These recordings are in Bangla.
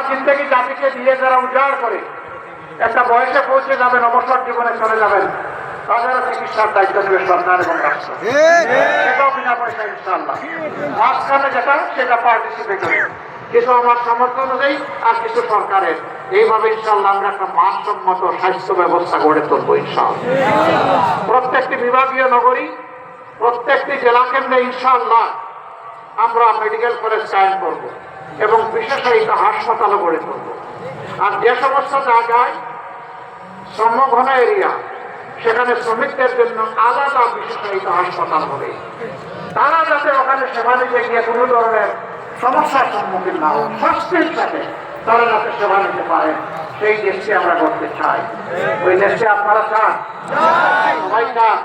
জিন্দগি জাতিকে দিয়ে যারা উজাড় করে একটা বয়সে পৌঁছে যাবেন, অবসর জীবনে চলে যাবেন, তাদেরও চিকিৎসার দায়িত্ব নেবে সরকার এবং রাষ্ট্র। সেটাও বিনা পয়সা ইনশাআল্লাহ। মাঝখানে যেটা সেটা পার্টিসিপেটরি, কিছু আমার সামর্থ্য অনুযায়ী আর কিছু সরকারের। এইভাবে ইনশাআল্লাহ আমরা একটা মানসম্মত স্বাস্থ্য ব্যবস্থা গড়ে তুলবো ইনশাআল্লাহ। প্রত্যেকটি বিভাগীয় নগরী, প্রত্যেকটি জেলা কেন্দ্রে ইনশাআল্লাহ আমরা মেডিকেল কলেজ কায়েম করব এবং বিশেষায়িত হাসপাতালও গড়ে তুলব। আর যে সমস্ত জায়গায় শ্রমঘন এরিয়া, সেখানে শ্রমিকদের জন্য আলাদা বিশেষায়িত হাসপাতাল হবে। তারা যাতে ওখানে সেবা নিতে গিয়ে কোনো ধরনের সমস্যার সম্মুখীন না হোক, স্বাস্থ্যের সাথে তারা যাতে সেবা নিতে পারেন, সেই দেশটি আমরা করতে চাই। ওই দেশে আপনারা চান? সবাই চান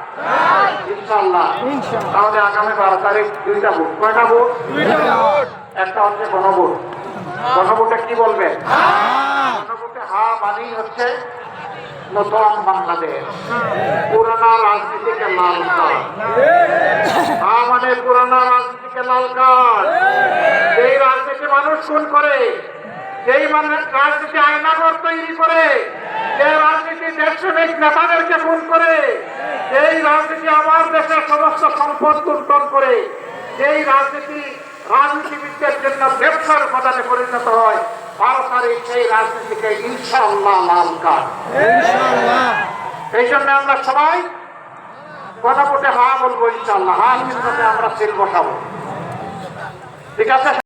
ইনশাআল্লাহ। তাহলে আগামী 12 তারিখ 2টা ভোট। কয়টা ভোট? একটা হচ্ছে গণভোট। গণভোটে কি বলবেন? গণভোটে হা মানেই হচ্ছে নতুন বাংলাদেশ, পুরানা রাজনীতিকে লাল কার্ড। হা মানে পুরানা রাজনীতিকে লাল কার্ড। যেই রাজনীতি মানুষ খুন করে, যেই রাজনীতি আয়নাঘর তৈরি করে, যে রাজনীতি দেশপ্রেমিক নেতাদেরকে খুন করে, যেই রাজনীতি আমার দেশের সমস্ত সম্পদ লুণ্ঠন করে, যেই রাজনীতিবিদদের জন্য ব্যবসার উপাদানে পরিণত হয়, 12 তারিখ সেই রাজনীতিকে ইনশাআল্লাহ লাল কার্ড। এই জন্য আমরা সবাই গণভোটে হা বলবো ইনশাআল্লাহ। হা চিহ্নতে আমরা সিল বসাবো। ঠিক আছে?